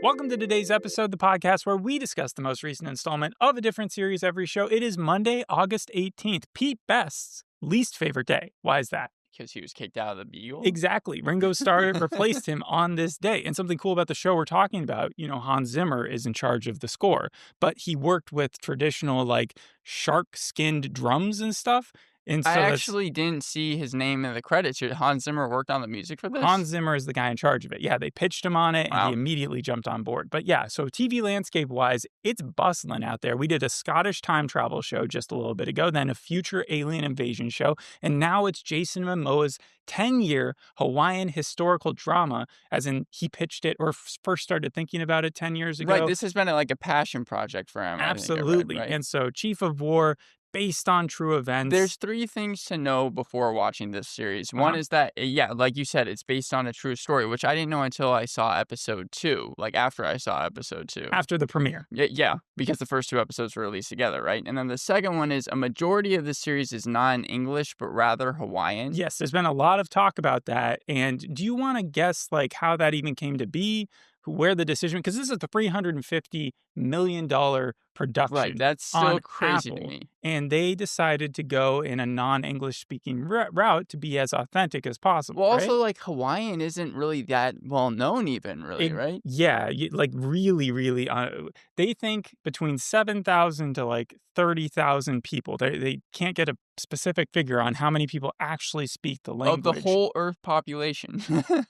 Welcome to today's episode, the podcast where we discuss the most recent installment of a different series every show. It is Monday, August 18th, Pete Best's least favorite day. Why is that? Because he was kicked out of the Beagle? Exactly. Ringo Starr replaced him on this day. And something cool about the show we're talking about, Hans Zimmer is in charge of the score, but he worked with traditional, shark-skinned drums and stuff. And so I actually didn't see his name in the credits. Hans Zimmer worked on the music for this? Hans Zimmer is the guy in charge of it. Yeah, they pitched him on it, and Wow. he immediately jumped on board. But yeah, so TV landscape-wise, it's bustling out there. We did a Scottish time travel show just a little bit ago, then a future alien invasion show, and now it's Jason Momoa's 10-year Hawaiian historical drama, as in he pitched it or first started thinking about it 10 years ago. Right, this has been a passion project for him. Absolutely. Right? And so Chief of War, based on true events. There's three things to know before watching this series. One is that, like you said, it's based on a true story, which I didn't know until I saw episode 2, after I saw episode 2. After the premiere. Yeah, because the first 2 episodes were released together, right? And then the second one is a majority of the series is not in English, but rather Hawaiian. Yes, there's been a lot of talk about that. And do you want to guess, how that even came to be? Where the decision, because this is a $350 million production. Right, that's still crazy Apple, to me. And they decided to go in a non-English speaking route to be as authentic as possible. Well, right? also, Hawaiian isn't really that well known even, really, right? Yeah, really, really. They think between 7,000 to 30,000 people. They can't get a specific figure on how many people actually speak the language. Of the whole Earth population.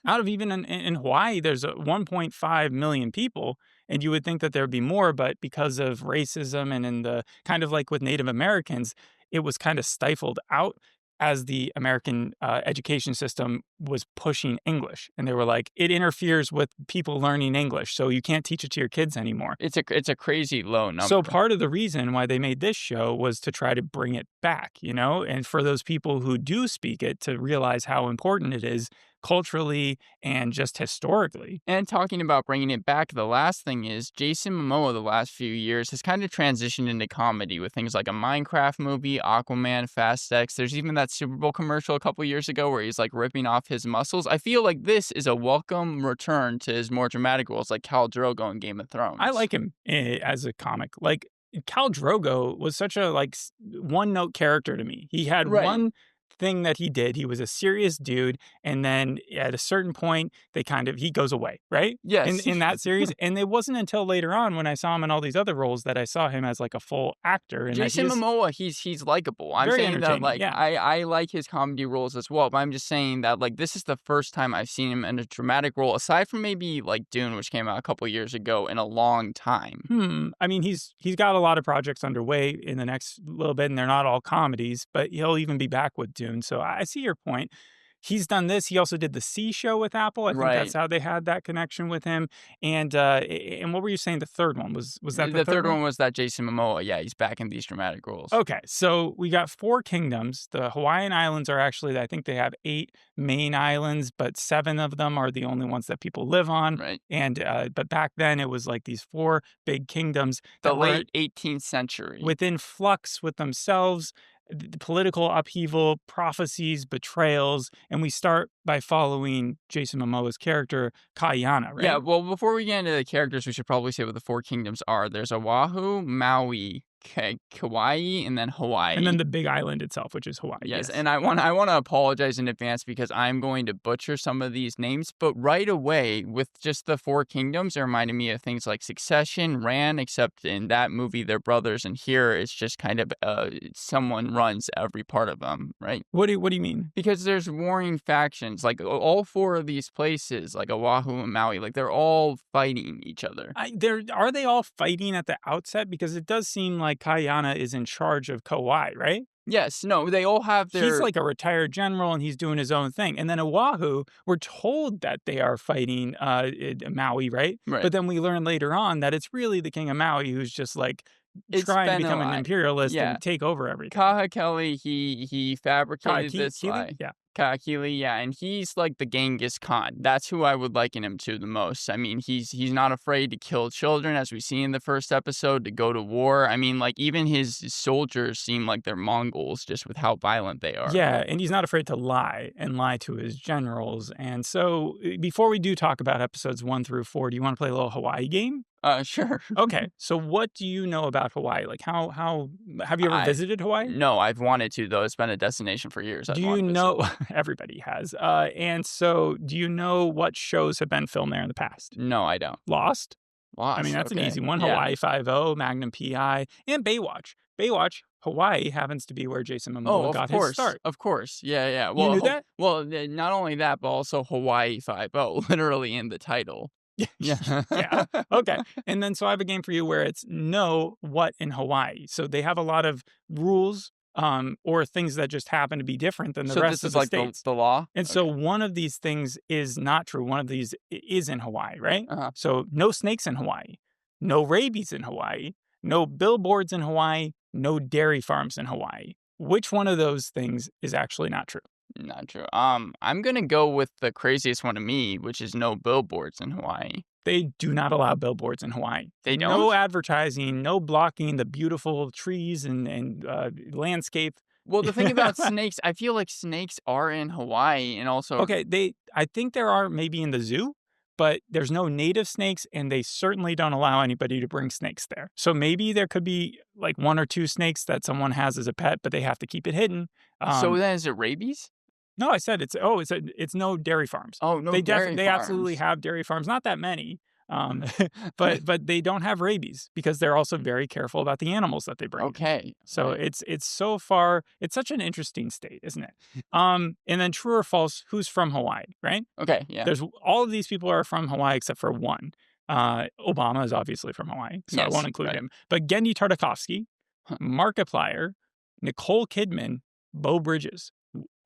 Out of even in Hawaii, there's 1.5 million people, and you would think that there would be more, but because of racism and in the kind of like with Native Americans, it was kind of stifled out as the American education system was pushing English. And they were like, it interferes with people learning English, so you can't teach it to your kids anymore. It's a crazy low number. So part of the reason why they made this show was to try to bring it back, and for those people who do speak it to realize how important it is culturally and just historically. And talking about bringing it back, the last thing is Jason Momoa the last few years has kind of transitioned into comedy with things like a Minecraft movie, Aquaman, Fast X. There's even that Super Bowl commercial a couple years ago where he's ripping off his muscles. I feel like this is a welcome return to his more dramatic roles like Khal Drogo in Game of Thrones. I like him as a comic. Khal Drogo was such a one-note character to me. He had one thing that he did. He was a serious dude, and then at a certain point he goes away, right? Yes. In that series. And it wasn't until later on when I saw him in all these other roles that I saw him as a full actor. And Jason Momoa, he's likable. I'm saying that I like his comedy roles as well, but I'm just saying that this is the first time I've seen him in a dramatic role aside from maybe Dune, which came out a couple years ago, in a long time. I mean, he's got a lot of projects underway in the next little bit, and they're not all comedies, but he'll even be back with Dune. So I see your point. He's done this. He also did the C Show with Apple. I think that's how they had that connection with him. And what were you saying? The third one was that the third one was that Jason Momoa. Yeah, he's back in these dramatic roles. Okay, so we got 4 kingdoms. The Hawaiian Islands are actually, I think they have 8 main islands, but 7 of them are the only ones that people live on. Right. And but back then it was these 4 big kingdoms. The late 18th century. Within flux with themselves. The political upheaval, prophecies, betrayals, and we start by following Jason Momoa's character, Kaʻiana, right? Yeah, well, before we get into the characters, we should probably say what the 4 kingdoms are. There's Oahu, Maui, Kauai, and then Hawaii. And then the big island itself, which is Hawaii. Yes, and I want to apologize in advance because I'm going to butcher some of these names, but right away, with just the 4 kingdoms, it reminded me of things like Succession, Ran, except in that movie, they're brothers, and here it's just kind of someone runs every part of them, right? What do you mean? Because there's warring factions, all 4 of these places, Oahu and Maui, they're all fighting each other. Are they all fighting at the outset? Because it does seem like Kaʻiana is in charge of Kauai, right? Yes, no, they all have their... He's a retired general, and he's doing his own thing. And then Oahu, we're told that they are fighting Maui, right? Right. But then we learn later on that it's really the king of Maui who's just It's try and been a become an lot. imperialist Yeah. and take over everything. Kahekili, he fabricated this Keely? lie. Yeah. Kaʻahumanu, yeah, and he's like the Genghis Khan. That's who I would liken him to the most. I mean, he's not afraid to kill children, as we see in the first episode, to go to war. I mean, like, even his soldiers seem like they're Mongols just with how violent they are. Yeah, and he's not afraid to lie and lie to his generals. And so, before we do talk about episodes 1 through 4, do you want to play a little Hawaii game? Sure. Okay. So what do you know about Hawaii? Like how have you ever I visited Hawaii? No, I've wanted to, though. It's been a destination for years I've Do you wanted to visit. know everybody has. And so do you know what shows have been filmed there in the past? No, I don't. Lost? I mean, Lost, that's an okay. easy one. Yeah. Hawaii Five-0, Magnum PI, and Baywatch. Baywatch, Hawaii happens to be where Jason Oh, Momoa got his start. of course. Yeah, yeah. You Well, knew that? not only that, but also Hawaii Five-0, literally in the title. Yeah. Yeah. Okay. And then so I have a game for you where it's know what in Hawaii. So they have a lot of rules or things that just happen to be different than the So rest this of is the like states. the law? And so one of these things is not true. One of these is in Hawaii, right? Uh-huh. So no snakes in Hawaii, no rabies in Hawaii, no billboards in Hawaii, no dairy farms in Hawaii. Which one of those things is actually not true? Not true. I'm gonna go with the craziest one to me, which is no billboards in Hawaii. They do not allow billboards in Hawaii. They No don't? advertising, no blocking the beautiful trees and landscape. Well, the thing about snakes, I feel like snakes are in Hawaii and also Okay, I think there are maybe in the zoo, but there's no native snakes, and they certainly don't allow anybody to bring snakes there. So maybe there could be like 1 or 2 snakes that someone has as a pet, but they have to keep it hidden. So then is it rabies? No, I said it's no dairy farms. Oh, no dairy They absolutely farms. have dairy farms, not that many, um, but they don't have rabies because they're also very careful about the animals that they bring in. Okay. So right. it's so far it's such an interesting state, isn't it? And then true or false, who's from Hawaii, right? Okay, yeah. There's all of these people are from Hawaii except for one. Obama is obviously from Hawaii, so I Yes, won't include right. him. But Gendy Tartakovsky, Huh. Markiplier, Nicole Kidman, Beau Bridges.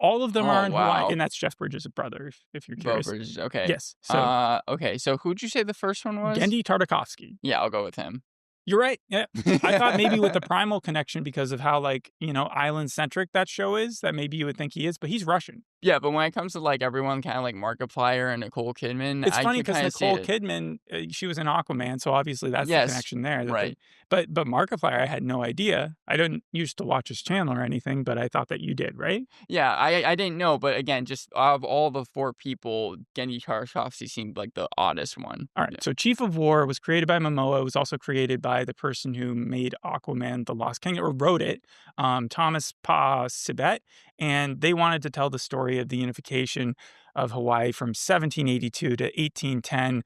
All of them are Oh, in Hawaii, wow. and that's Jeff Bridges' brother, if you're curious. Bovers, okay. Yes. So Okay, so who'd you say the first one was? Gendy Tartakovsky. Yeah, I'll go with him. You're right. Yeah. I thought maybe with the primal connection because of how island centric that show is, that maybe you would think he is, but he's Russian. Yeah, but when it comes to like everyone kind of like Markiplier and Nicole Kidman, It's I funny can because kind of see Nicole it. Kidman, she was in Aquaman, so obviously that's the Yes, connection there. right. But Markiplier, I had no idea. I didn't used to watch his channel or anything, but I thought that you did, right? Yeah, I didn't know, but again, just of all the 4 people, Gendy Tartakovsky seemed like the oddest one. All right. So Chief of War was created by Momoa. It was also created by the person who made Aquaman: The Lost Kingdom, or wrote it, Thomas Pa Sibet. And they wanted to tell the story of the unification of Hawaii from 1782 to 1810.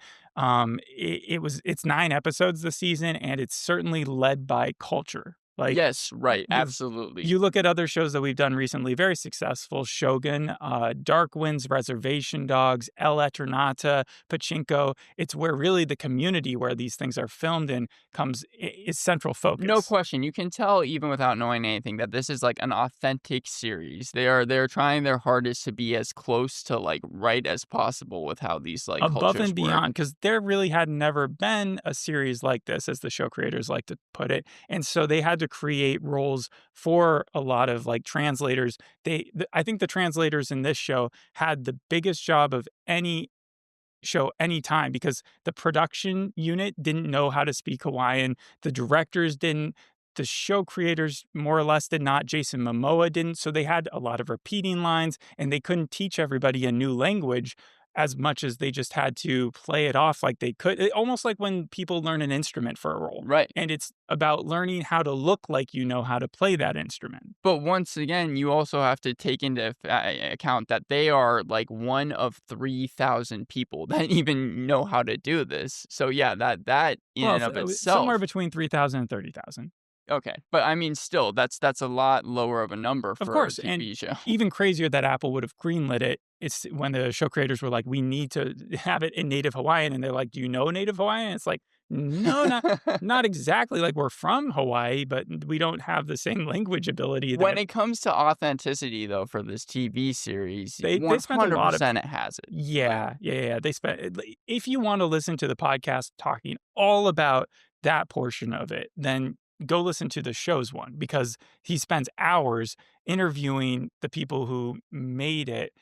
It's 9 episodes this season, and it's certainly led by culture. Like, Yes, right, you've- absolutely. you look at other shows that we've done recently, very successful: Shogun, Dark Winds, Reservation Dogs, El Eternata, Pachinko. It's where really the community where these things are filmed in is central focus. No question. You can tell even without knowing anything that this is like an authentic series. They're trying their hardest to be as close to like right as possible with how these like Above cultures and work. beyond, because there really had never been a series like this, as the show creators like to put it. And so they had to create roles for a lot of like translators. I think the translators in this show had the biggest job of any show anytime, because the production unit didn't know how to speak Hawaiian. The directors didn't. The show creators more or less did not. Jason Momoa didn't. So they had a lot of repeating lines, and they couldn't teach everybody a new language as much as they just had to play it off like they could. Almost like when people learn an instrument for a role. Right. And it's about learning how to look like you know how to play that instrument. But once again, you also have to take into account that they are like one of 3,000 people that even know how to do this. So yeah, that in and of itself. Somewhere between 3,000 and 30,000. Okay, but I mean, still, that's a lot lower of a number for Of course, a TV show. Even crazier that Apple would have greenlit it. It's when the show creators were like, we need to have it in native Hawaiian. And they're like, do you know native Hawaiian? It's like, no, not exactly. Like, we're from Hawaii, but we don't have the same language ability. When it comes to authenticity, though, for this TV series, They spent a lot of 100% it has it. Yeah. They spent. If you want to listen to the podcast talking all about that portion of it, then go listen to the show's one because he spends hours interviewing the people who made it.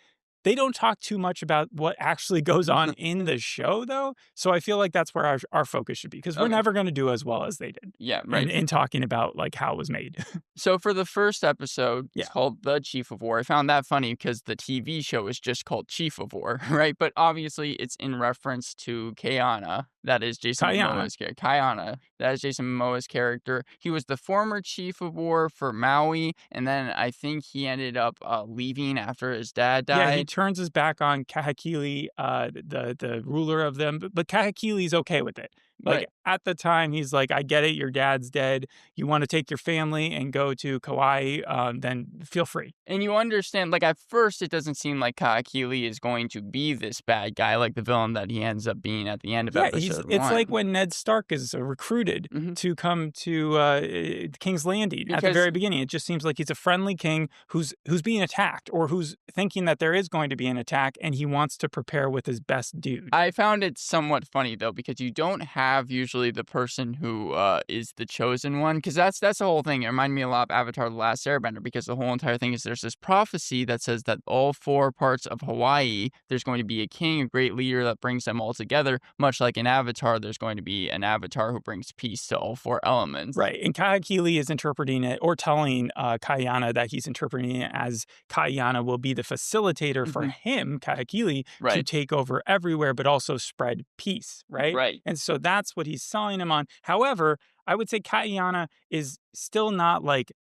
They don't talk too much about what actually goes on in the show, though. So I feel like that's where our focus should be because we're Okay. never going to do as well as they did Yeah, in, right. in talking about like how it was made. So for the first episode, it's Yeah. called The Chief of War. I found that funny because the TV show is just called Chief of War, right? But obviously it's in reference to Kaʻiana, that is Jason Kaʻiana. Momoa's character. Kaʻiana, that is Jason Momoa's character. He was the former Chief of War for Maui, and then I think he ended up leaving after his dad Yeah, he died. turns his back on Kahekili, the ruler of them, but Kahekili's okay with it. Like, Right. at the time, he's like, "I get it, your dad's dead. You wanna take your family and go to Kauai, then feel free." And you understand, like, at first, it doesn't seem like Kaʻahumanu is going to be this bad guy, like the villain that he ends up being at the end of Yeah, episode it's like 1. when Ned Stark is recruited Mhm. to come to King's Landing at the Because very beginning. It just seems like he's a friendly king who's being attacked or who's thinking that there is going to be an attack, and he wants to prepare with his best dude. I found it somewhat funny, though, because you don't have usually the person who is the chosen one, because that's the whole thing. It reminded me a lot of Avatar: The Last Airbender, because the whole entire thing is there's this prophecy that says that all 4 parts of Hawaii, there's going to be a king, a great leader that brings them all together, much like in Avatar, there's going to be an avatar who brings peace to all 4 elements. Right, and Kahekili is interpreting it or telling Kaʻiana that he's interpreting it as Kaʻiana will be the facilitator for Mhm. him, Kahekili, to Right, take over everywhere, but also spread peace, right? right, And so that's what he's selling him on. However, I would say Kaʻiana is still not like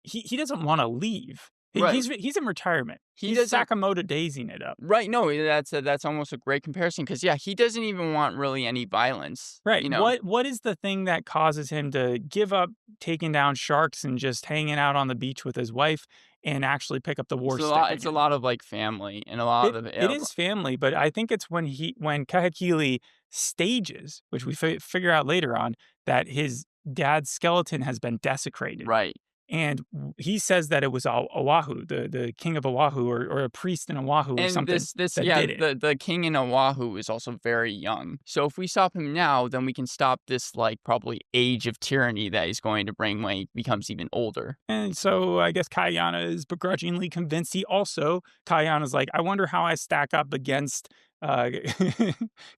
he doesn't want to leave. right. He's in retirement. He He's doesn't. Sakamoto daising it up. Right, no, that's almost a great comparison because yeah, he doesn't even want really any violence, Right. you know? What is the thing that causes him to give up taking down sharks and just hanging out on the beach with his wife and actually pick up the war stick It's a again? lot of, like, family and a lot of It is family, but I think it's when Kahekili stages, which we figure out later on, that his dad's skeleton has been desecrated. right. And he says that it was Oahu, the king of Oahu, or a priest in Oahu or And something this that yeah, did it. the king in Oahu is also very young. So if we stop him now, then we can stop this, like, probably age of tyranny that he's going to bring when he becomes even older. And so I guess Kaʻiana is begrudgingly convinced. Kaʻiana's like, I wonder how I stack up against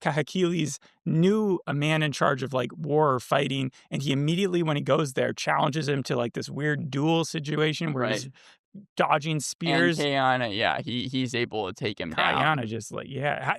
Kahekili's new a man in charge of like war or fighting. And he immediately, when he goes there, challenges him to like this weird duel situation where Right. he's dodging And spears. Kaʻiana, yeah, he's able to take him down. Kaʻiana just like, yeah,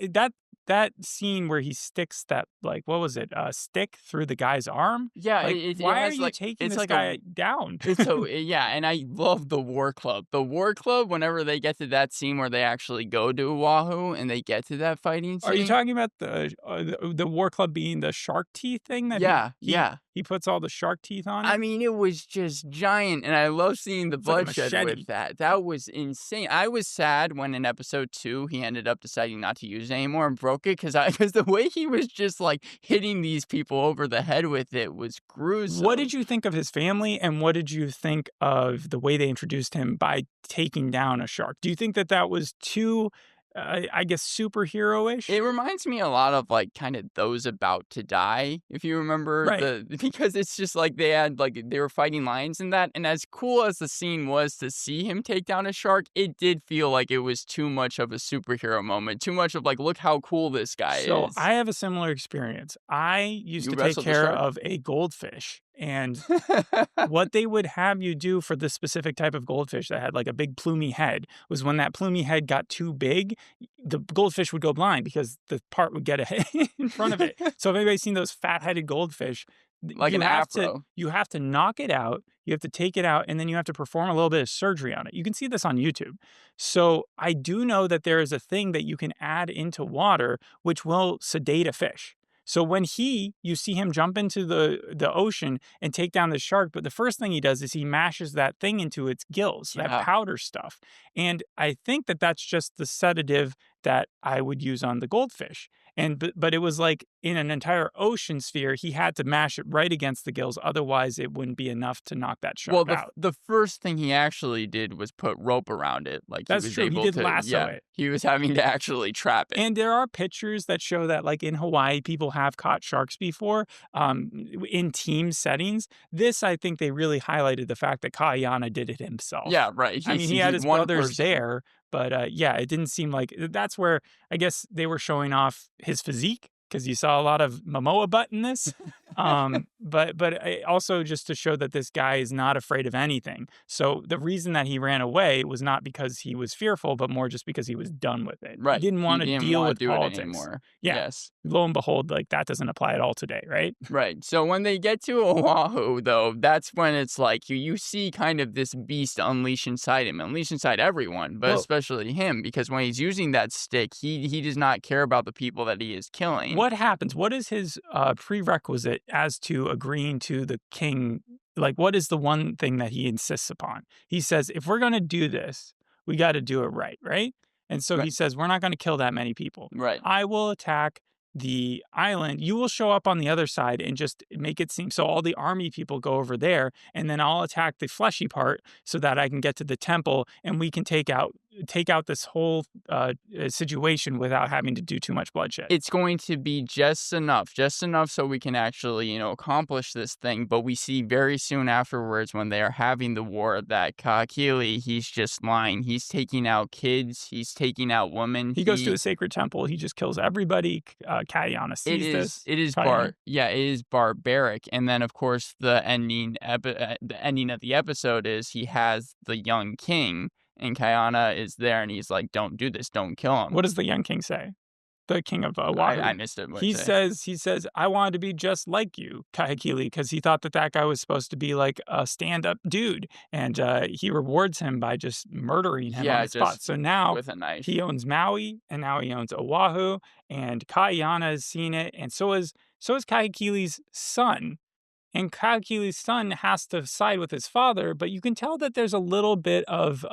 that scene where he sticks that like what was it, stick through the guy's arm? Yeah, Like, it why are has, you like taking it's this like a guy down? It's so yeah, and I love the War Club. The War Club, whenever they get to that scene where they actually go to Oahu and they get to that fighting Are you scene. talking about the war club being the shark teeth thing that Yeah, yeah. he puts all the shark teeth on I it? mean, it was just giant, and I love seeing the It's like a bloodshed machete. with that. That was insane. I was sad when in episode 2 he ended up deciding not to use it anymore and broke it because the way he was just like hitting these people over the head with it was gruesome. What did you think of his family, and what did you think of the way they introduced him by taking down a shark? Do you think that that was too, I guess, superhero-ish? It reminds me a lot of, like, kinda Those About to Die, if you remember Right. because it's just like they had, like they were fighting lions in that, and as cool as the scene was to see him take down a shark, it did feel like it was too much of a superhero moment, too much of, like, "Look how cool this guy So is." I have a similar experience. I used You to take wrestled the care shark? of a goldfish, and what they would have you do for this specific type of goldfish that had like a big plumy head was when that plumy head got too big, the goldfish would go blind because the part would get ahead in front of it. So if anybody's seen those fat-headed goldfish, Like an afro. you have to knock it out, you have to take it out, and then you have to perform a little bit of surgery on it. You can see this on YouTube. So I do know that there is a thing that you can add into water which will sedate a fish. So when you see him jump into the ocean and take down the shark, but the first thing he does is he mashes that thing into its gills, that Yeah. powder stuff. And I think that that's just the sedative that I would use on the goldfish. And but it was like in an entire ocean sphere, he had to mash it right against the gills. Otherwise, it wouldn't be enough to knock that Well, shark out. the first thing he actually did was put rope around it. Like, he That's was true. He able did to, lasso yeah, it. he was having to actually trap it. And there are pictures that show that, like in Hawaii, people have caught sharks before in team settings. This, I think, they really highlighted the fact that Kaʻiana did it himself. Yeah, right. I mean, he had He's his one brothers person. there, but yeah, it didn't seem like that's where I guess they were showing off his physique because you saw a lot of Momoa butt in this. But also just to show that this guy is not afraid of anything. So the reason that he ran away was not because he was fearful, but more just because he was done with it. He Right. didn't He want to didn't deal wanna with do it politics. anymore. Yeah. Yes. Lo and behold, like that doesn't apply at all today, right? Right. So when they get to Oahu, though, that's when it's like you see kind of this beast unleash inside him, unleash inside everyone, but Well, especially him, because when he's using that stick, he does not care about the people that he is killing. what happens? What is his prerequisite as to agreeing to the king? Like, what is the one thing that he insists upon? He says, if we're going to do this, we got to do it right, right? And so Right. he says, we're not going to kill that many people. Right. I will attack the island. You will show up on the other side and just make it seem so all the army people go over there, and then I'll attack the fleshy part so that I can get to the temple and we can take out this whole situation without having to do too much bloodshed. It's going to be just enough so we can actually, accomplish this thing. But we see very soon afterwards when they are having the war that Kahekili, he's just lying. He's taking out kids. He's taking out women. He goes to a sacred temple. He just kills everybody. Kaʻiana sees this. Kaʻiana. It is barbaric. And then, of course, the ending of the episode is he has the young king, and Kaʻiana is there, and he's like, "Don't do this. Don't kill him." What does the young king say? The king of I Oahu. missed it. What He it say? says, I wanted to be just like you, Kahekili, because he thought that that guy was supposed to be like a stand-up dude, and he rewards him by just murdering him on Yeah, the spot. just So now with a knife. he owns Maui, and now he owns Oahu, and Kaʻiana has seen it, and so is Kahekili's son. And Kahekili's son has to side with his father, but you can tell that there's a little bit of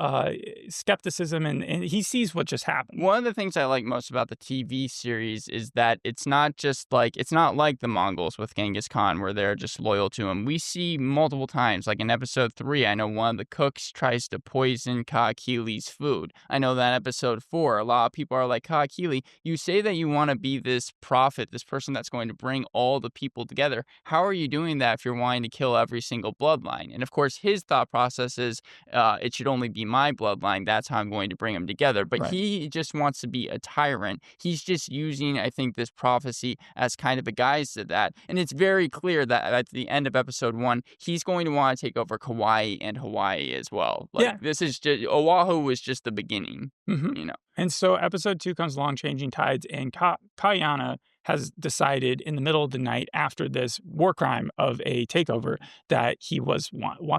skepticism, and he sees what just happened. One of the things I like most about the TV series is that it's not like the Mongols with Genghis Khan where they're just loyal to him. We see multiple times, like in episode 3, I know one of the cooks tries to poison Kahekili's food. I know that episode 4, a lot of people are like, Kahekili, you say that you want to be this prophet, this person that's going to bring all the people together. How are you doing that if you're wanting to kill every single bloodline? And of course, his thought process is, it should only be my bloodline. That's how I'm going to bring them together. But Right. he just wants to be a tyrant. He's just using, I think, this prophecy as kind of a guise to that. And it's very clear that at the end of episode 1, he's going to want to take over Kauai and Hawaii as well. Like, Yeah. this is just, Oahu was just the beginning, Mhm. And so episode 2 comes along, changing tides, and Kaʻiana has decided in the middle of the night after this war crime of a takeover that he wants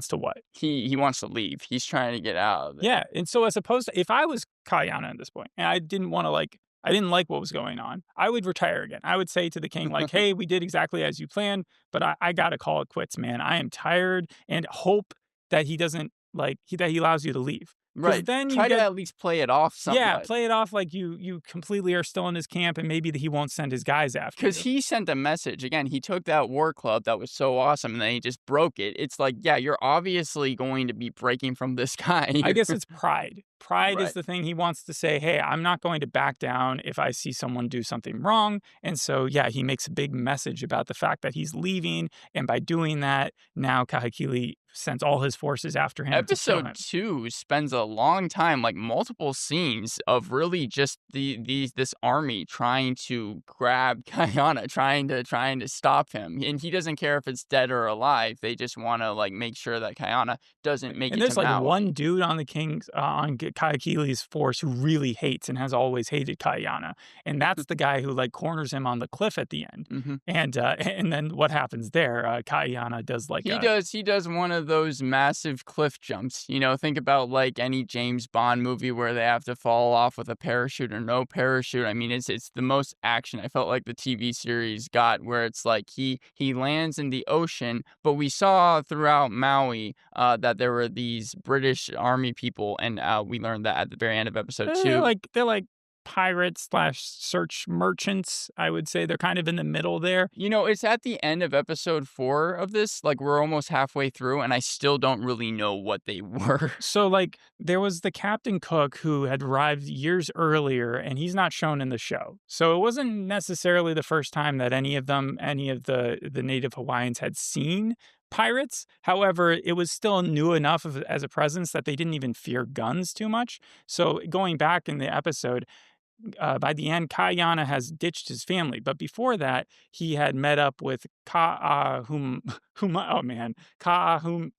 to what? He wants to leave. He's trying to get out of it. Yeah, and so as opposed to if I was Kaʻiana at this point and I didn't like what was going on, I would retire again. I would say to the king, like, hey, we did exactly as you planned, but I got to call it quits, man. I am tired, and hope that he doesn't that he allows you to leave. Because Right. then you Try to get at least play it off yeah, somewhat. play it off like you completely are still in his camp, and maybe that he won't send his guys after you. Because he sent a message. Again, he took that war club that was so awesome, and then he just broke it. It's like, yeah, you're obviously going to be breaking from this guy. I guess it's pride. Pride is Right. the thing he wants to say, hey, I'm not going to back down if I see someone do something wrong. And so, yeah, he makes a big message about the fact that he's leaving. And by doing that, now Kahekili sends all his forces after him to kill him. Episode 2 spends a long time, like multiple scenes of really just this army trying to grab Kaʻiana, trying to stop him, and he doesn't care if it's dead or alive. They just want to like make sure that Kaʻiana doesn't make And it there's to like Maui. one dude on the King's on Kahekili's force who really hates and has always hated Kaʻiana, and that's the guy who like corners him on the cliff at the end. Mm-hmm. And then what happens there? Kaʻiana does like He does one of those massive cliff jumps. Think about like any James Bond movie where they have to fall off with a parachute or no parachute. I mean, it's the most action I felt like the TV series got, where it's like he lands in the ocean, but we saw throughout Maui that there were these British army people, and we learned that at the very end of episode 2. they're like pirates slash search merchants, I would say. They're kind of in the middle there. You know, it's at the end of episode 4 of this, like, we're almost halfway through, and I still don't really know what they were. So, like, there was the Captain Cook who had arrived years earlier, and he's not shown in the show. So it wasn't necessarily the first time that any of the native Hawaiians had seen pirates. However, it was still new enough as a presence that they didn't even fear guns too much. So going back in the episode, by the end, Kaʻiana has ditched his family. But before that, he had met up with oh man, Kaʻahumanu.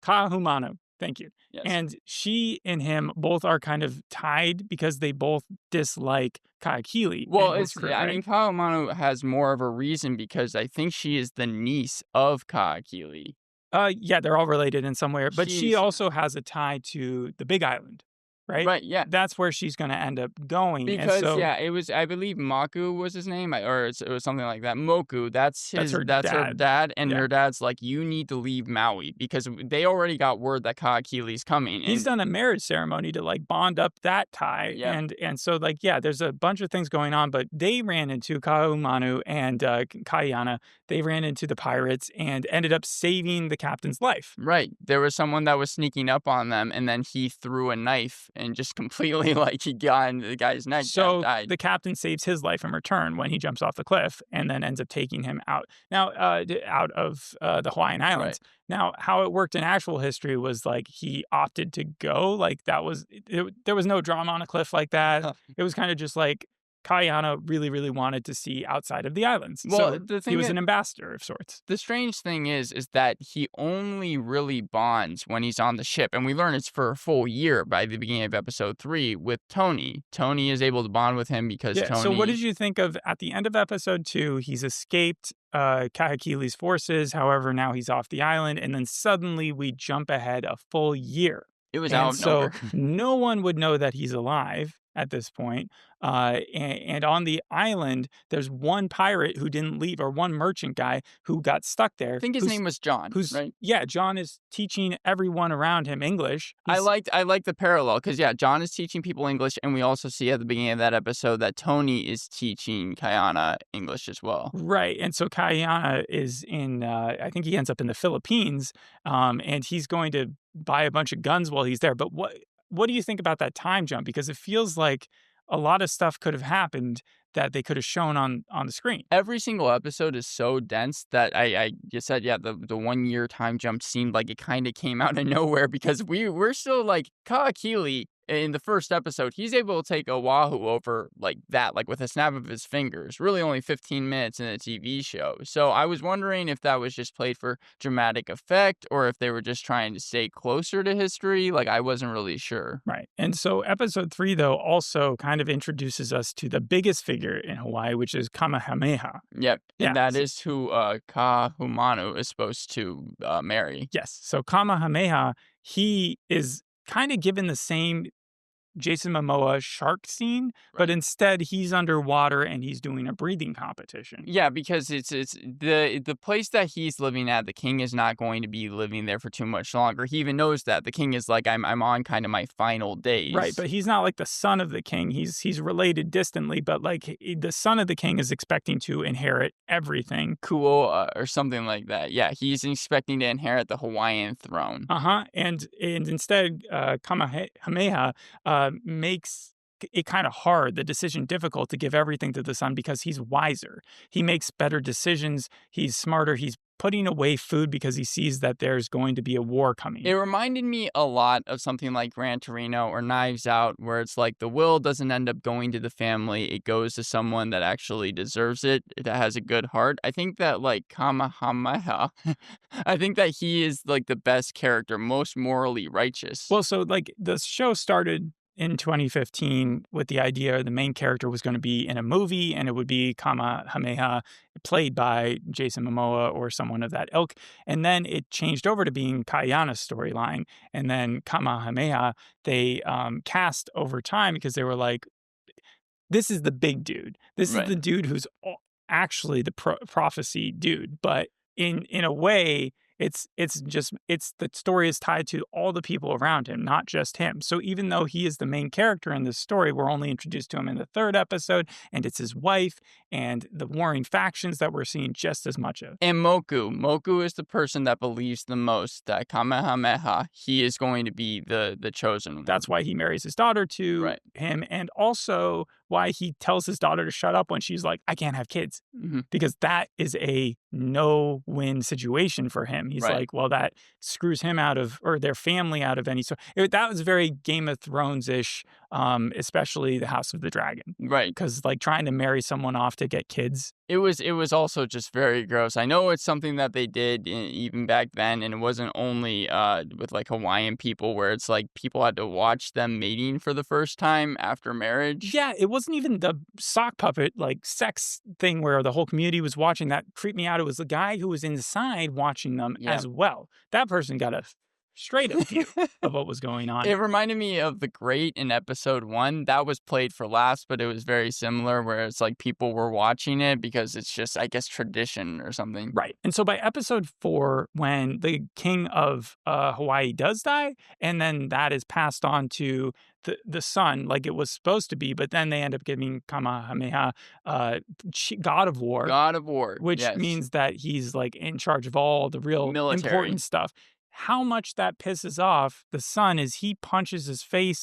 Kahumanu. Thank you. Yes. And she and him both are kind of tied because they both dislike Kahekili. Well, and his it's crew, I right? mean, Kaʻahumanu has more of a reason because I think she is the niece of Kahekili. Yeah, they're all related in some way, but she She's also has a tie to the Big Island, right? Right, yeah. That's where she's going to end up going. And Because, so yeah, it was I believe Maku was his name, or it was something like that. Moku, that's that's her her dad. dad, and Yeah. her dad's like, "You need to leave Maui," because they already got word that Kahekili's coming, He's and done a marriage ceremony to like bond up that tie. Yep. And so like, yeah, there's a bunch of things going on, but they ran into Kaʻahumanu and Kaʻiana. They ran into the pirates and ended up saving the captain's life. Right, there was someone that was sneaking up on them, and then he threw a knife and just completely, like, he got in the guy's neck and So died. the captain saves his life in return when he jumps off the cliff and then ends up taking him out. Now, out of the Hawaiian Islands. Right. Now, how it worked in actual history was like he opted to go. Like that was, there was no drama on a cliff like that. It was kind of just like Kaʻiana really, really wanted to see outside of the islands. Well, So the he thing was is an ambassador of sorts. the strange thing is that he only really bonds when he's on the ship, and we learn it's for a full year by the beginning of episode 3 with Tony. Tony is able to bond with him because Yeah. Tony. So what did you think of at the end of episode 2? He's escaped Kahekili's forces. However, now he's off the island, and then suddenly we jump ahead a full year. It was And out of so nowhere. no one would know that he's alive at this point. And on the island, there's one pirate who didn't leave, or one merchant guy who got stuck there. I think his name was John, right? Yeah, John is teaching everyone around him English. I liked the parallel because, yeah, John is teaching people English, and we also see at the beginning of that episode that Tony is teaching Kaʻiana English as well. Right. And so Kaʻiana is in, I think he ends up in the Philippines, and he's going to buy a bunch of guns while he's there. But what do you think about that time jump? Because it feels like a lot of stuff could have happened that they could have shown on the screen. Every single episode is so dense that I just said, yeah, the 1 year time jump seemed like it kind of came out of nowhere because we're still like Kahekili in the first episode. He's able to take Oahu over like that, like with a snap of his fingers. Really only 15 minutes in a TV show. So I was wondering if that was just played for dramatic effect or if they were just trying to stay closer to history. Like I wasn't really sure. Right. And so episode 3, though, also kind of introduces us to the biggest figure in Hawaii, which is Kamehameha. Yep. Yeah. And that is who Kaʻahumanu is supposed to marry. Yes. So Kamehameha, he is kind of given the same Jason Momoa shark scene, but instead he's underwater and he's doing a breathing competition. Yeah, because it's the place that he's living at, the king is not going to be living there for too much longer. He even knows that. The king is like, I'm on kind of my final days. Right, but he's not like the son of the king. He's related distantly, but like the son of the king is expecting to inherit everything. Cool, or something like that. Yeah, he's expecting to inherit the Hawaiian throne. And instead, Kamehameha makes it kind of hard, the decision difficult to give everything to the son because he's wiser. He makes better decisions. He's smarter. He's putting away food because he sees that there's going to be a war coming. It reminded me a lot of something like Gran Torino or Knives Out, where it's like the will doesn't end up going to the family. It goes to someone that actually deserves it, that has a good heart. I think that like Kamehameha, I think that he is like the best character, most morally righteous. Well, so like the show started in 2015 with the idea the main character was going to be in a movie and it would be Kamehameha played by Jason Momoa or someone of that ilk. And then it changed over to being Kaʻiana's storyline. And then Kamehameha, they cast over time because they were like, this is the big dude. This is the dude who's actually the prophecy dude. But in a way, The story is tied to all the people around him, not just him. So even though he is the main character in this story, we're only introduced to him in the third episode, and it's his wife and the warring factions that we're seeing just as much of. And Moku is the person that believes the most that Kamehameha, he is going to be the chosen one. That's why he marries his daughter to him, and also why he tells his daughter to shut up when she's like, I can't have kids. Because that is a no-win situation for him. He's like, well, that screws him out of, or their family out of any sort. That was very Game of Thrones-ish, especially the House of the Dragon. Right. Because like trying to marry someone off to get kids. It was also just very gross. I know it's something that they did even back then, and it wasn't only with like Hawaiian people where it's like people had to watch them mating for the first time after marriage. Yeah, it wasn't even the sock puppet like sex thing where the whole community was watching. That creeped me out. It was the guy who was inside watching them as well. That person got a straight up view of what was going on. It reminded me of The Great in episode 1. That was played for laughs, but it was very similar where it's like people were watching it because it's just, I guess, tradition or something. Right. And so by episode 4, when the king of Hawaii does die, and then that is passed on to the son, like it was supposed to be, but then they end up giving Kamehameha God of War. God of War. Which means that he's like in charge of all the real important stuff. How much that pisses off the son is he punches his own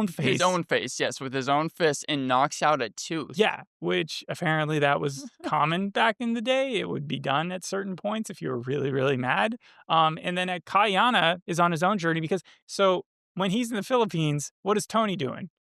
face. His own face, yes, with his own fist and knocks out a tooth. Yeah, which apparently that was common back in the day. It would be done at certain points if you were really, really mad. And then Kaʻiana is on his own journey so when he's in the Philippines, what is Tony doing?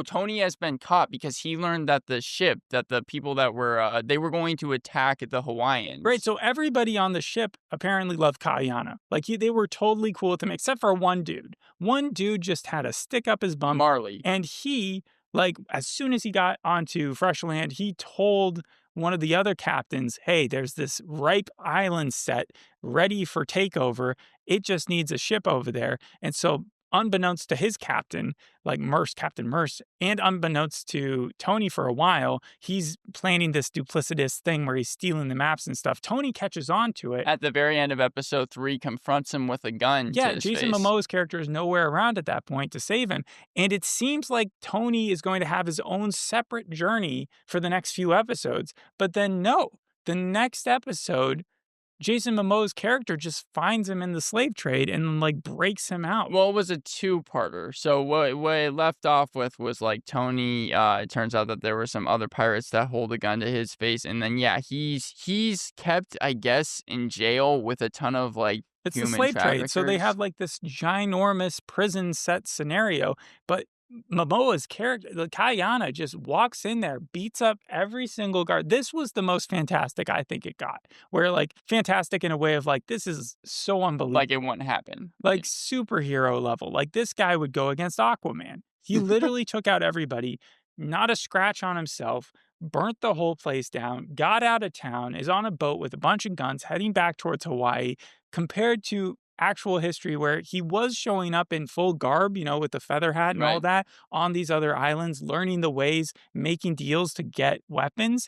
Tony has been caught because he learned that the ship, that the people that were, they were going to attack the Hawaiians. Right, so everybody on the ship apparently loved Kaʻiana. Like, they were totally cool with him, except for one dude. One dude just had a stick up his bum. Marley. And he, like, as soon as he got onto fresh land, he told one of the other captains, hey, there's this ripe island set ready for takeover. It just needs a ship over there. And so unbeknownst to his captain, like Captain Merce, and unbeknownst to Tony for a while, he's planning this duplicitous thing where he's stealing the maps and stuff. Tony catches on to it. At the very end of episode 3, confronts him with a gun. Yeah, Jason Momoa's character is nowhere around at that point to save him. And it seems like Tony is going to have his own separate journey for the next few episodes. But then no, the next episode, Jason Momoa's character just finds him in the slave trade and like breaks him out. Well, it was a two-parter. So what it left off with was like Tony, it turns out that there were some other pirates that hold a gun to his face. And then, he's kept, I guess, in jail with a ton of like it's human the slave traffickers. trade. So they have like this ginormous prison set scenario, but Momoa's character, the Kaʻiana, just walks in there, beats up every single guard. This was the most fantastic I think it got. Where like fantastic in a way of like, this is so unbelievable. Like it wouldn't happen. Like superhero level. Like this guy would go against Aquaman. He literally took out everybody, not a scratch on himself, burnt the whole place down, got out of town, is on a boat with a bunch of guns heading back towards Hawaii, compared to actual history where he was showing up in full garb, with the feather hat and all that on these other islands, learning the ways, making deals to get weapons.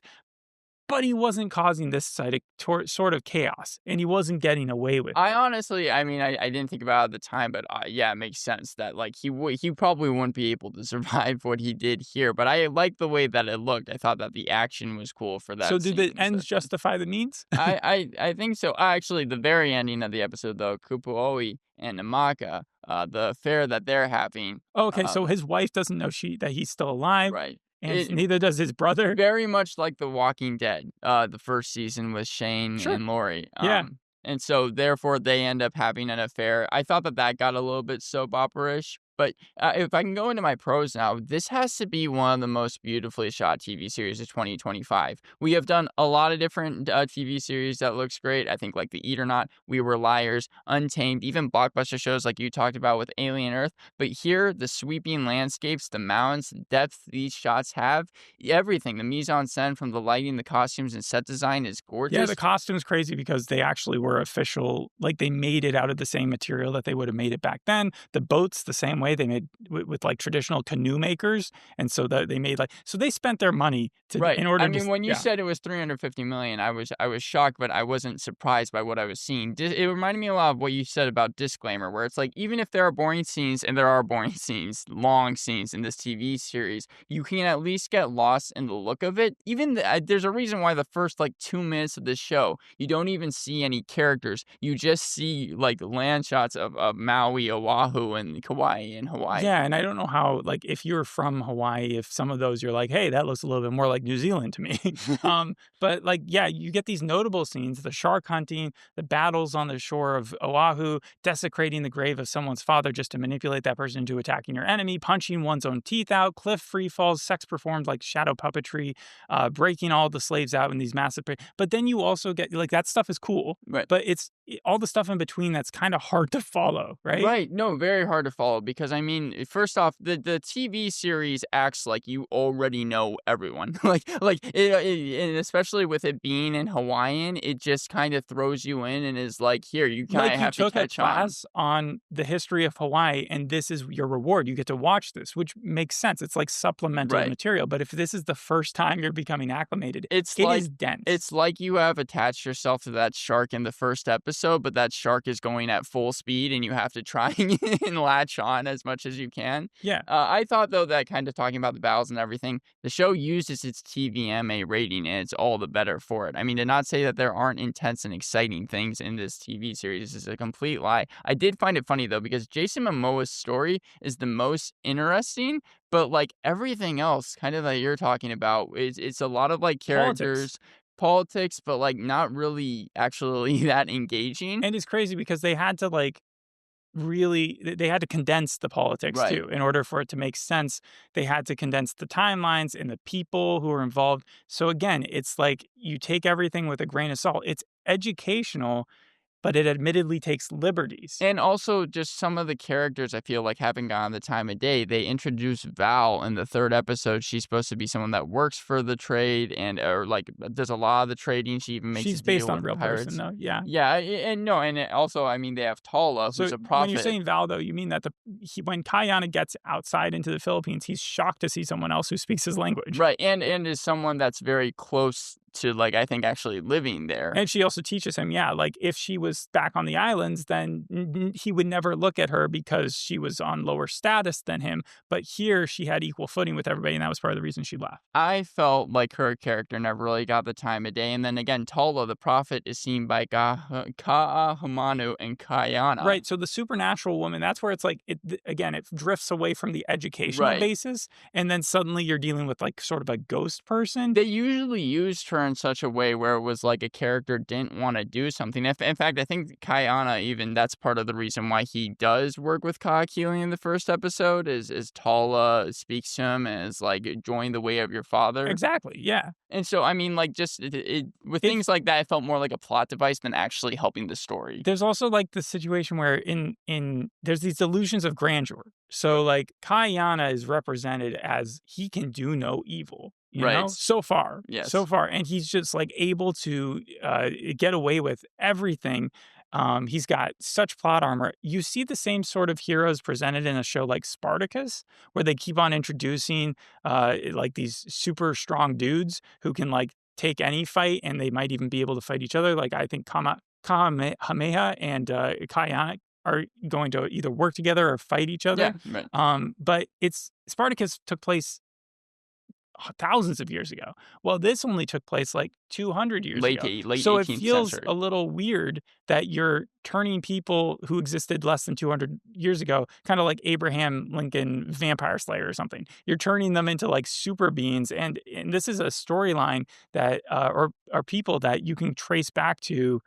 But he wasn't causing this sort of chaos, and he wasn't getting away with it. I didn't think about it at the time, but it makes sense that like he probably wouldn't be able to survive what he did here. But I like the way that it looked. I thought that the action was cool for that. So did the ends justify the means? I think so. Actually, the very ending of the episode, though, Kupuoi and Namaka, the affair that they're having. Okay, so his wife doesn't know that he's still alive. Right. And neither does his brother. Very much like The Walking Dead, the first season with Shane and Lori. Yeah. And so, therefore, they end up having an affair. I thought that got a little bit soap opera-ish. But if I can go into my pros now, this has to be one of the most beautifully shot TV series of 2025. We have done a lot of different TV series that looks great. I think like The Eat or Not, We Were Liars, Untamed, even blockbuster shows like you talked about with Alien Earth. But here, the sweeping landscapes, the mountains, the depth these shots have, everything. The mise-en-scène from the lighting, the costumes, and set design is gorgeous. Yeah, the costume's crazy because they actually were official. Like they made it out of the same material that they would have made it back then. The boat's the same way. way. They made with like traditional canoe makers, and so that they made like so they spent their money to Right. in I order to mean, when you yeah. said it was 350 million, I was shocked, but I wasn't surprised by what I was seeing. It reminded me a lot of what you said about Disclaimer, where it's like even if there are boring scenes, and there are boring scenes, long scenes in this TV series, you can at least get lost in the look of it. Even there's a reason why the first like 2 minutes of this show, you don't even see any characters. You just see like land shots of Maui, Oahu, and Kauai in Hawaii. Yeah, and I don't know how, like, if you're from Hawaii, if some of those you're like, "Hey, that looks a little bit more like New Zealand to me." But, like, yeah, you get these notable scenes, the shark hunting, the battles on the shore of Oahu, desecrating the grave of someone's father just to manipulate that person into attacking your enemy, punching one's own teeth out, cliff free falls, sex performed like shadow puppetry, breaking all the slaves out in these massive but then you also get like, that stuff is cool, Right. but it's all the stuff in between that's kinda hard to follow, right? Right. No, very hard to follow because I mean, first off, the TV series acts like you already know everyone. And especially with it being in Hawaiian, it just kind of throws you in and is like, here, you kind Like of you have to took a catch on. class on the history of Hawaii and this is your reward. You get to watch this, which makes sense. It's like supplemental Right. material. But if this is the first time you're becoming acclimated, It's it like is dense. it's like you have attached yourself to that shark in the first episode, but that shark is going at full speed and you have to try and latch on as much as you can. Yeah. I thought though that kind of talking about the battles and everything, the show uses its TVMA rating and it's all the better for it. I mean, to not say that there aren't intense and exciting things in this TV series is a complete lie. I did find it funny though because Jason Momoa's story is the most interesting, but, like, everything else kind of that you're talking about, it's a lot of, like, Politics. characters, politics, but, like, not really actually that engaging. And it's crazy because they had to like really they had to condense the politics Right. too in order for it to make sense. They had to condense the timelines and the people who were involved. So again, it's like you take everything with a grain of salt. It's educational, but it admittedly takes liberties. And also just some of the characters I feel like haven't gotten the time of day. They introduced Val in the 3rd episode. She's supposed to be someone that works for the trade and or like does a lot of the trading. She even makes a She's based deal on a with the real person, pirates. though, yeah. Yeah, and no, and also I mean they have Tala, So who's a when you're prophet. saying Val, though, you mean that when Kaʻiana gets outside into the Philippines, he's shocked to see someone else who speaks his language. Right, and is someone that's very close to, like, I think actually living there. And she also teaches him, yeah, like if she was back on the islands, then he would never look at her because she was on lower status than him. But here she had equal footing with everybody, and that was part of the reason she left. I felt like her character never really got the time of day, and then again, Tala, the prophet, is seen by Kaʻahumanu and Kaʻiana. Right. So the supernatural woman, that's where it's like, again, it drifts away from the educational Right. basis. And then suddenly you're dealing with like sort of a ghost person. They usually used her in such a way where it was like a character didn't wanna do something. If in fact, I think Kaʻiana even that's part of the reason why he does work with Kahekili in the first episode is Tala speaks to him and is like, "Join the way of your father." Exactly. Yeah. And so, I mean, like, just with It things like that, it felt more like a plot device than actually helping the story. There's also like the situation where in there's these illusions of grandeur. So like Kaʻiana is represented as he can do no evil, you Right. know, so far, so Yes. far, and he's just like able to get away with everything. He's got such plot armor. You see the same sort of heroes presented in a show like Spartacus, where they keep on introducing like these super strong dudes who can like take any fight, and they might even be able to fight each other. Like I think Kamehameha and Kaʻiana are going to either work together or fight each Yeah, other. right. But it's Spartacus took place thousands of years ago. Well, this only took place like 200 years ago. Late So it 18th feels century. a little weird that you're turning people who existed less than 200 years ago, kind of like Abraham Lincoln Vampire Slayer or something. You're turning them into like super beings. And this is a storyline that, or people that you can trace back to,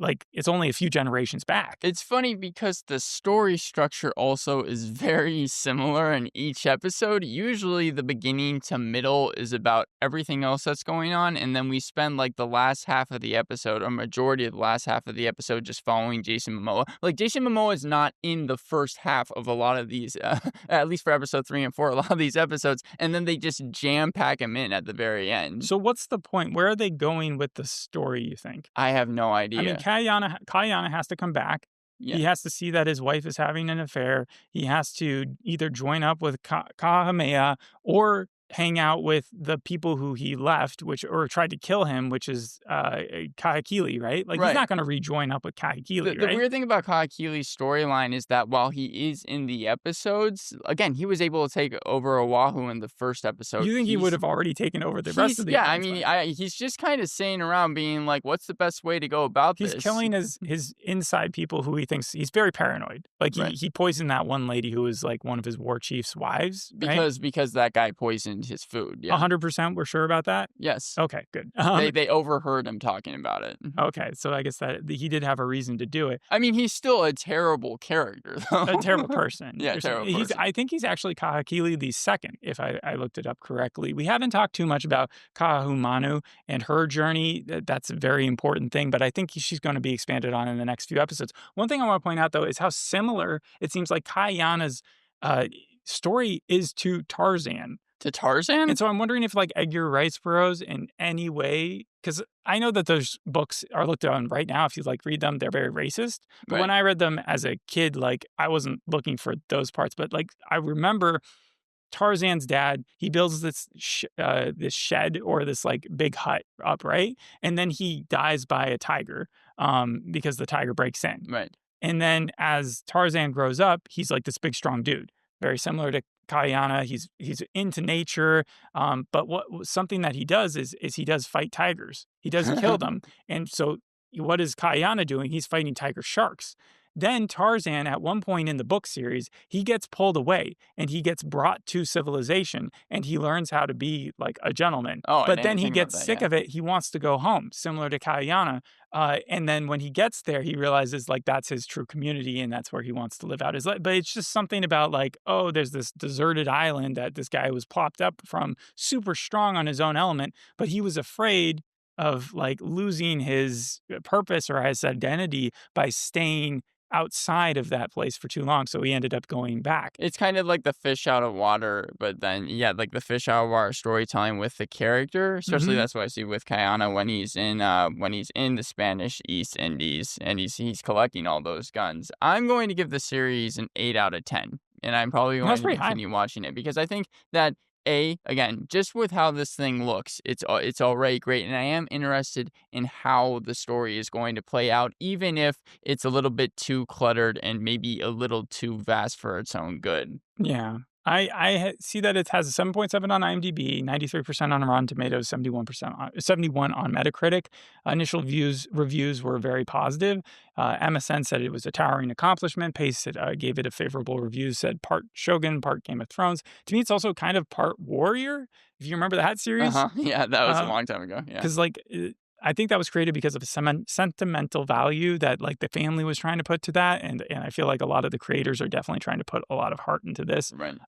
like it's only a few generations back. It's funny because the story structure also is very similar in each episode. Usually the beginning to middle is about everything else that's going on, and then we spend like the last half of the episode, or majority of the last half of the episode, just following Jason Momoa. Like Jason Momoa is not in the first half of a lot of these, at least for episode 3 and 4, a lot of these episodes, and then they just jam pack him in at the very end. So what's the point? Where are they going with the story, you think? I have no I mean, idea. Kaʻiana has to come back. Yeah. He has to see that his wife is having an affair. He has to either join up with Kamehameha or hang out with the people who he left, which or tried to kill him, which is Kahekili, right? Like he's Right. not going to rejoin up with Kahekili, The right? weird thing about Kahekili's storyline is that while he is in the episodes, again, he was able to take over Oahu in the first episode. You think he would have already taken over the rest He's of the yeah, I islands by mean, now? he's just kind of saying around being like, "What's the best way to go about He's this?" killing his inside people who he thinks he's very paranoid. Like Right. he poisoned that one lady who was like one of his war chief's wives, right? Because that guy poisoned his food. Yeah. 100% we're sure about that? Yes. Okay, good. They overheard him talking about it. Okay, so I guess that he did have a reason to do it. I mean, he's still a terrible character, though. A terrible person. Yeah, You're saying terrible person. I think he's actually Kahekili the second, if I looked it up correctly. We haven't talked too much about Kaʻahumanu and her journey. That's a very important thing, but I think she's going to be expanded on in the next few episodes. One thing I want to point out, though, is how similar it seems like Kaʻiana's story is to Tarzan. To Tarzan? And so I'm wondering if like Edgar Rice Burroughs in any way, because I know that those books are looked on right now. If you like read them, they're very racist. But when Right. I read them as a kid, like I wasn't looking for those parts. But like I remember Tarzan's dad, he builds this shed or this like big hut up, right? And then he dies by a tiger because the tiger breaks in. Right. And then as Tarzan grows up, he's like this big, strong dude, very similar to Kaʻiana. He's into nature, but something that he does is he does fight tigers. He does kill them, and so what is Kaʻiana doing? He's fighting tiger sharks. Then Tarzan, at one point in the book series, he gets pulled away and he gets brought to civilization and he learns how to be like a gentleman. Oh, I But didn't then he think about gets that, sick yeah. of it. He wants to go home, similar to Kaʻiana. And then when he gets there, he realizes like that's his true community and that's where he wants to live out his life. But it's just something about like, oh, there's this deserted island that this guy was plopped up from, super strong on his own element, but he was afraid of like losing his purpose or his identity by staying outside of that place for too long. So he ended up going back. It's kind of like the fish out of water, but then yeah, like the fish out of water storytelling with the character. Especially Mhm. that's what I see with Kaʻiana when he's in the Spanish East Indies and he's collecting all those guns. I'm going to give the series an 8 out of 10. And I'm probably going That's to pretty high. continue watching it because I think that again, just with how this thing looks, it's already great, and I am interested in how the story is going to play out, even if it's a little bit too cluttered and maybe a little too vast for its own good. Yeah. I see that it has a 7.7 on IMDb, 93% on Rotten Tomatoes, 71 on Metacritic. Initial reviews were very positive. MSN said it was a towering accomplishment. Pace gave it a favorable review, said part Shogun, part Game of Thrones. To me, it's also kind of part Warrior, if you remember that series. Yeah, that was a long time ago. Yeah. Because like I think that was created because of a sentimental value that like the family was trying to put to that, and I feel like a lot of the creators are definitely trying to put a lot of heart into this. Right.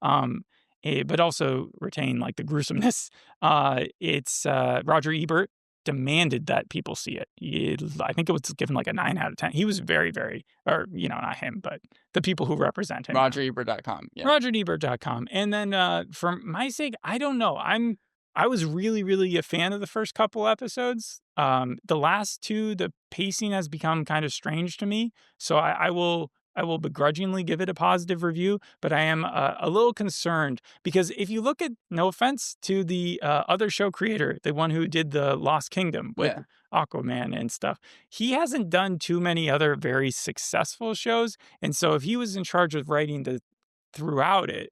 But also retain like the gruesomeness. It's Roger Ebert demanded that people see it. I think it was given like a 9 out of 10. He was very, very, or not him, but the people who represent him. RogerEbert.com. Yeah. RogerEbert.com. And then for my sake, I don't know. I was really, really a fan of the first couple episodes. The last two, the pacing has become kind of strange to me. So I will begrudgingly give it a positive review, but I am a little concerned because if you look at, no offense to the other show creator, the one who did the Lost Kingdom with Aquaman and stuff, he hasn't done too many other very successful shows. And so if he was in charge of writing throughout it,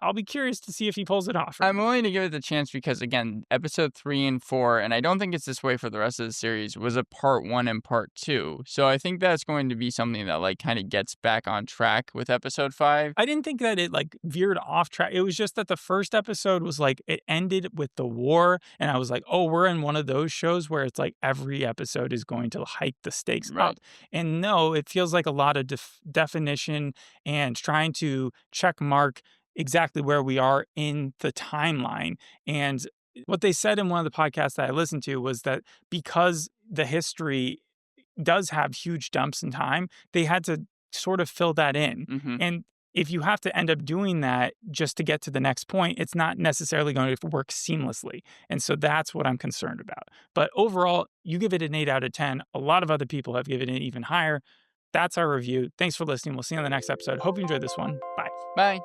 I'll be curious to see if he pulls it off. I'm willing to give it the chance because, again, episode 3 and 4, and I don't think it's this way for the rest of the series, was a part 1 and part 2. So I think that's going to be something that, like, kind of gets back on track with episode 5. I didn't think that it, like, veered off track. It was just that the first episode was, like, it ended with the war, and I was like, oh, we're in one of those shows where it's, like, every episode is going to hike the stakes up. And no, it feels like a lot of definition and trying to check mark exactly where we are in the timeline. And what they said in one of the podcasts that I listened to was that because the history does have huge dumps in time, they had to sort of fill that in. Mm-hmm. And if you have to end up doing that just to get to the next point, it's not necessarily going to work seamlessly. And so that's what I'm concerned about. But overall, you give it an 8 out of 10. A lot of other people have given it even higher. that's our review. Thanks for listening. We'll see you on the next episode. Hope you enjoyed this one. Bye. Bye.